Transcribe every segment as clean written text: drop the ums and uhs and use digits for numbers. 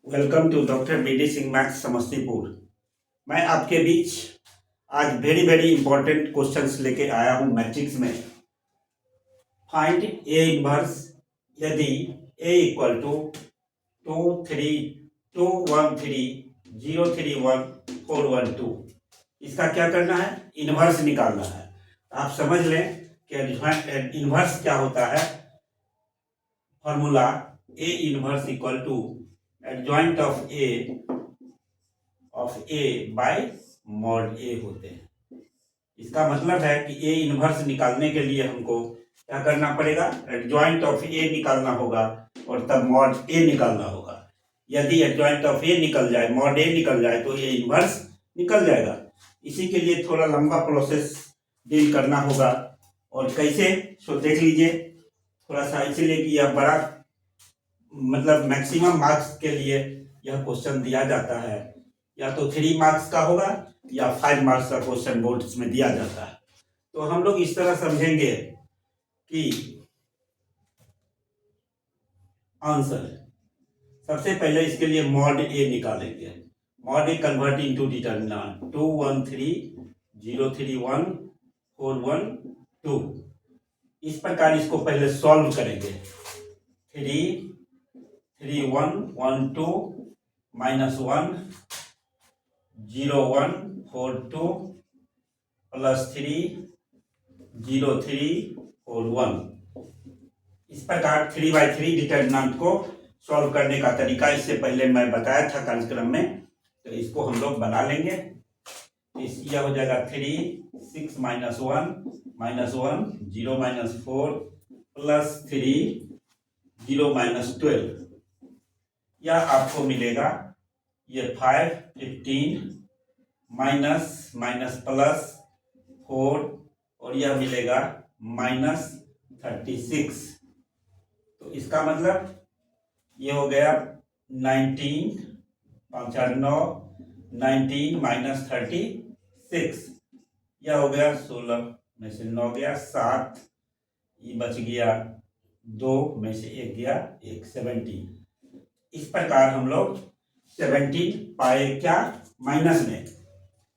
Welcome to doctor BD. Singh maths Samastipur. मैं आपके बीच आज वेरी वेरी इंपॉर्टेंट क्वेश्चंस लेके आया हूं मैट्रिक्स में। फाइंड ए इनवर्स यदि ए इक्वल टू 2 3 2 1 3 0 3 1 4 1 2। इसका क्या करना है? इनवर्स निकालना है। आप समझ लें कि इनवर्स क्या होता है। Formula A inverse equal to adjoint of A by mod A होते हैं। इसका मतलब है कि ए इनवर्स निकालने के लिए हमको क्या करना पड़ेगा? एडजॉइंट ऑफ ए निकालना होगा और तब मॉड ए निकालना होगा। यदि एडजॉइंट ऑफ ए निकल जाए, मॉड ए निकल जाए तो ए इनवर्स निकल जाएगा। इसी के लिए थोड़ा लंबा प्रोसेस डील करना होगा। और कैसे, सो देख लीजिए। थोड़ा सा इसीलिए कि यह बड़ा मतलब मैक्सिमम मार्क्स के लिए यह क्वेश्चन दिया जाता है। या तो 3 मार्क्स का होगा या 5 मार्क्स का क्वेश्चन बोर्ड्स में दिया जाता है। तो हम लोग इस तरह समझेंगे कि आंसर सबसे पहले इसके लिए मॉड ए निकालेंगे। मॉड ए कन्वर्ट इनटू डिटरमिनेंट 2 1 3 0 3 1 4 1 2। इस प्रकार इसको पहले सॉल्व करेंगे। 3 3 1 1 2 -1 0 1 4 2 +3 0 3 4 1। इस प्रकार 3/3 डिटरमिनेंट को सॉल्व करने का तरीका इससे पहले मैं बताया था कार्यक्रम में, तो इसको हम लोग बना लेंगे। यह हो जाएगा 3 6 -1 -1 0 -4 +3 0 -12। यह आपको मिलेगा ये 5 15 माइनस प्लस 4 और यह मिलेगा -36। तो इसका मतलब ये हो गया 19 5 8 9 19 -36। यह हो गया 16 में से 9 गया 7, ये बच गया 2 में से 1 गया 1 17। इस प्रकार हम लोग 17 पाए, क्या माइनस में,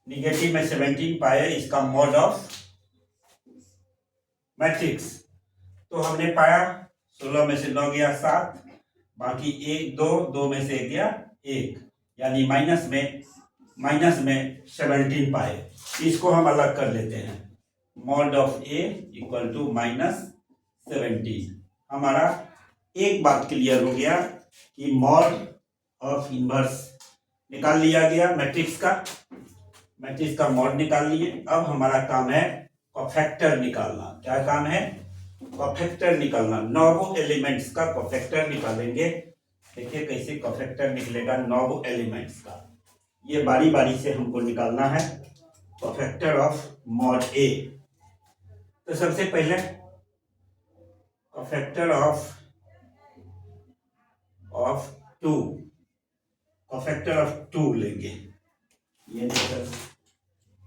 निगेटिव में 17 पाए इसका मॉड ऑफ मैट्रिक्स। तो हमने पाया 16 में से 9 गया 7, बाकी 1 2 2 में से गया 1, यानी माइनस में 17 पाए। इसको हम अलग कर लेते हैं। Mod of A equal to -17। हमारा एक बात क्लियर हो गया कि मॉड ऑफ इनवर्स निकाल लिया गया, मैट्रिक्स का मॉड निकाल लिए। अब हमारा काम है कोफैक्टर निकालना। क्या काम है? कोफैक्टर निकालना। 9 एलिमेंट्स का कोफैक्टर निकालेंगे। देखिए कैसे कोफैक्टर निकलेगा 9 एलिमेंट्स का। ये बारी बारी से हमको निकालना है कोफैक्टर ऑफ मॉड ए। तो सबसे पहले कोफैक्टर ऑफ 2, कोफैक्टर ऑफ 2 लेंगे। ये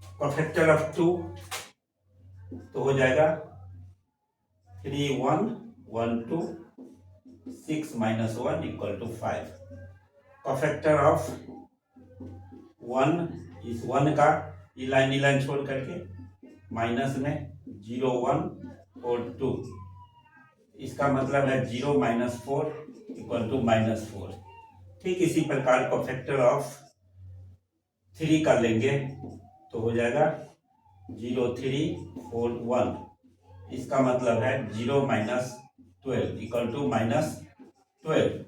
कोफैक्टर ऑफ 2 तो हो जाएगा 3 1 1 2 6 -1 = 5। कोफैक्टर ऑफ 1, इस 1 का ये लाइन छोड़ करके माइनस में 0 1 और 2, इसका मतलब है 0 -4 = -4। ठीक इसी प्रकार कोफैक्टर ऑफ 3 का लेंगे तो हो जाएगा 0 3 4 1, इसका मतलब है 0 -12 = -12।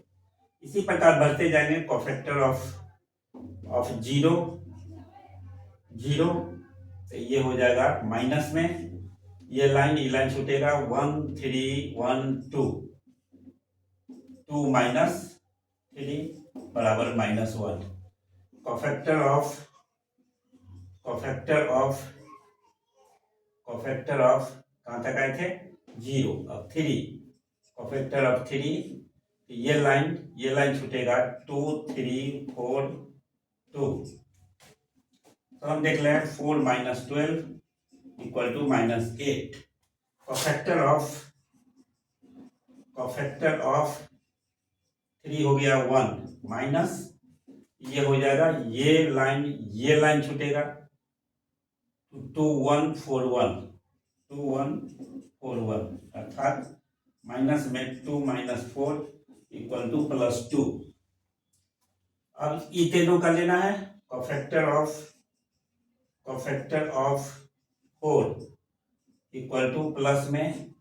इसी प्रकार बढ़ते जाएंगे। कोफैक्टर ऑफ 0 0, तो ये हो जाएगा माइनस में, ये लाइन छूटेगा 1 3 1 2 2 -3 बराबर -1। कोफैक्टर ऑफ कहाँ तक आए थे? 0। अब 3, कोफैक्टर ऑफ 3, ये लाइन छूटेगा 2 3 4 2। तो हम देख लें 4 -12 = -8। कोफैक्टर ऑफ 3 हो गया 1 माइनस ये हो जाएगा ये लाइन छूटेगा 2141 अर्थात माइनस में 2 माइनस 4 इक्वल टू +2। अब ई तीनों का लेना है cofactor of 4 equal to plus में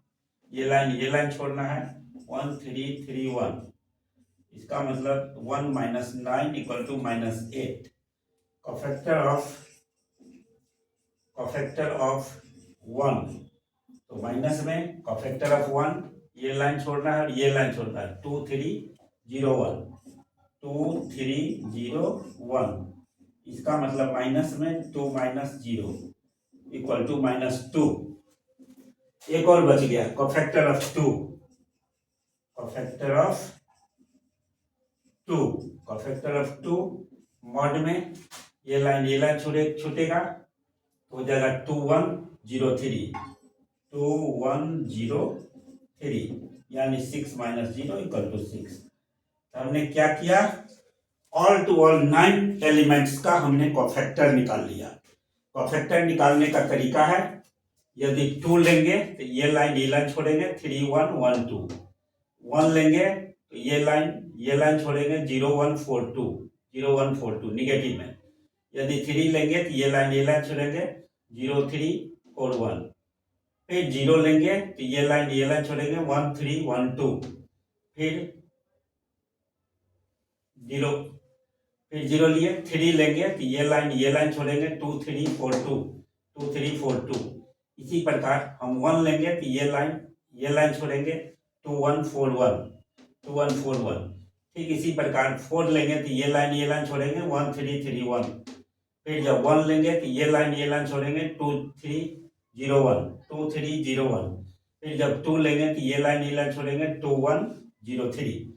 ये लाइन छोड़ना है 1331 इसका मतलब 1 minus 9 equal to -8। Cofactor of 1 तो माइनस में कोफैक्टर ऑफ 1 ये लाइन छोड़ना है और ये लाइन छोड़ना है 2301 इसका मतलब माइनस में 2 माइनस 0 इक्वल टू -2। एक और बच गया कोफैक्टर ऑफ 2 मॉड में ये लाइन छूटेगा तो हो जाएगा 2103 यानी 6 माइनस 0 इक्वल टू 6। तो हमने क्या किया ऑल टू ऑल 9 एलिमेंट्स का हमने कोफैक्टर निकाल लिया। कोफैक्टर निकालने का तरीका है यदि 2 लेंगे तो ये लाइन छोड़ेंगे 3112 1 लेंगे तो ये लाइन छोड़ेंगे 0142 निगेटिव में। यदि 3 लेंगे तो ये लाइन छोड़ेंगे 0341 फिर 0 लेंगे तो ये लाइन छोड़ेंगे 1312 फिर 0 लिए 3 लेंगे तो ये लाइन छोड़ेंगे 2342 इसी प्रकार हम 1 लेंगे तो ये लाइन छोड़ेंगे 2141 ठीक इसी प्रकार 4 लेंगे तो ये लाइन छोड़ेंगे 1331 फिर जब 1 लेंगे तो ये लाइन छोड़ेंगे 2301 फिर जब 2 लेंगे तो ये लाइन छोड़ेंगे 2103।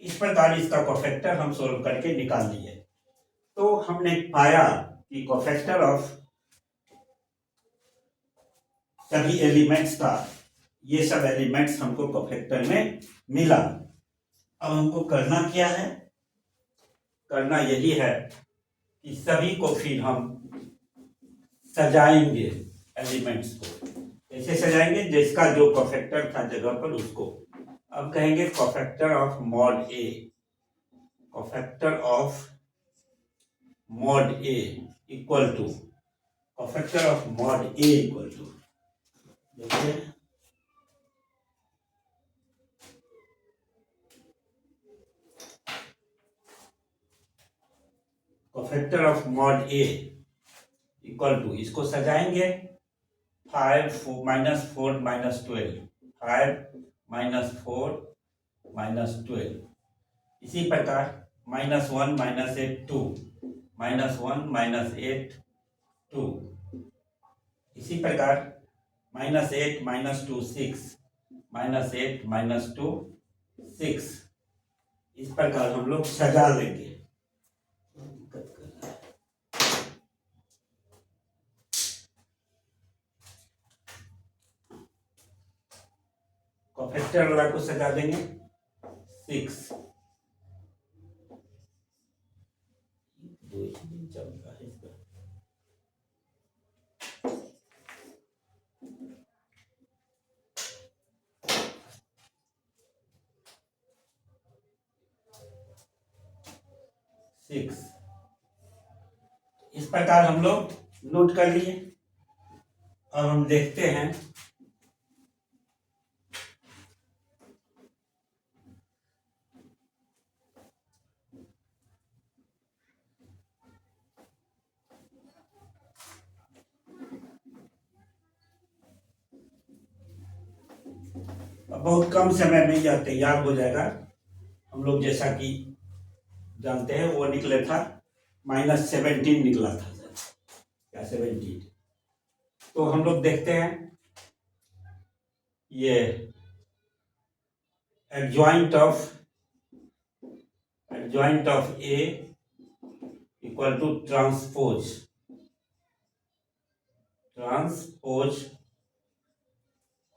इस प्रकार इसका कोफैक्टर हम सोल्व करके निकाल लिए। तो हमने पाया कि कोफैक्टर ऑफ सभी एलिमेंट्स का ये सब एलिमेंट्स हमको कोफैक्टर में मिला। अब हमको करना क्या है करना यही है कि सभी को फिर हम सजाएंगे एलिमेंट्स को। कैसे सजाएंगे जिसका जो कोफैक्टर था जगह पर उसको। अब कहेंगे cofactor of mod A equal to cofactor of mod A equal to देखिए cofactor of mod A equal to इसको सजाएंगे 5 माइनस 4 माइनस 12 5 माइनस 4 माइनस 12 इसी प्रकार -1 माइनस 8 2 -1 माइनस 8 2 इसी प्रकार -8 माइनस 2 6 -8 माइनस 2 6 इस प्रकार हम लोग सजा लेंगे। कोफैक्टर वाला को सजा देंगे 6 चलता है इसका 6 इस प्रकार हम लोग नोट कर लिए। अब हम देखते हैं बहुत कम समय में यह तैयार हो जाएगा। हम लोग जैसा कि जानते हैं वो निकले था -17 निकला था या 17। तो हम लोग देखते हैं ये adjoint of A equal to transpose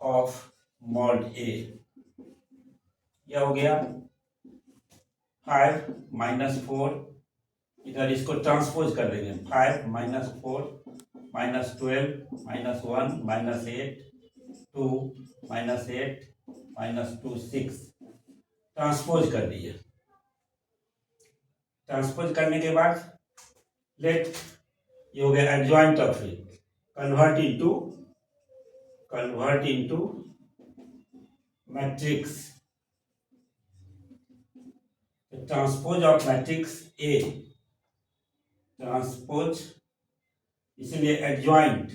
of mod A यह हो गया 5 माइनस 4, इधर इसको ट्रांसपोज कर देंगे, 5 minus 4 minus 12 minus 1 minus 8 2 minus 8 minus 2 6, transpose कर दिए। ट्रांसपोज करने के बाद लेट, ये हो गया adjoint of A, convert into matrix, transpose of matrix A, transpose, इसलिए adjoint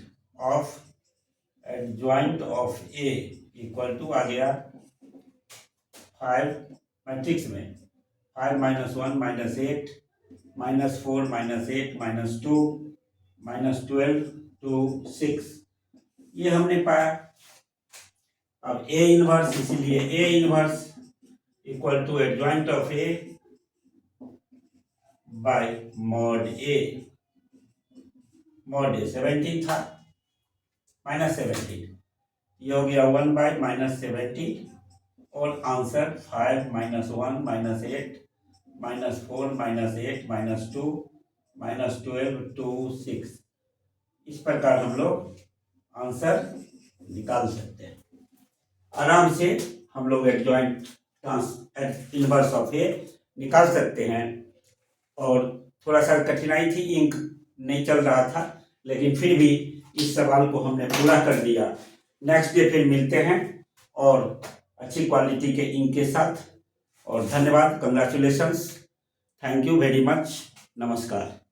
of A equal to आ गया 5 मैट्रिक्स में 5 minus 1 minus 8 minus 4 minus 8 minus 2 minus 12 to 6, ये हमने पाया। अब ए इनवर्स, इसीलिए A inverse equal to adjoint of A by mod A. Mod A 17 था, माइनस 17, ये हो गया 1 बाय माइनस 17, और answer 5 minus 1 minus 8 minus 4 minus 8 minus 2 minus 12 to 6। इस प्रकार हम लोग आंसर निकाल सकते हैं आराम से। हम लोग एडजॉइंट इनवर्स ऑफ ए निकाल सकते हैं। और थोड़ा सा कठिनाई थी, इंक नहीं चल रहा था, लेकिन फिर भी इस सवाल को हमने पूरा कर दिया। नेक्स्ट डे फिर मिलते हैं और अच्छी क्वालिटी के इंक के साथ। और धन्यवाद, congratulations, thank you very much, नमस्कार।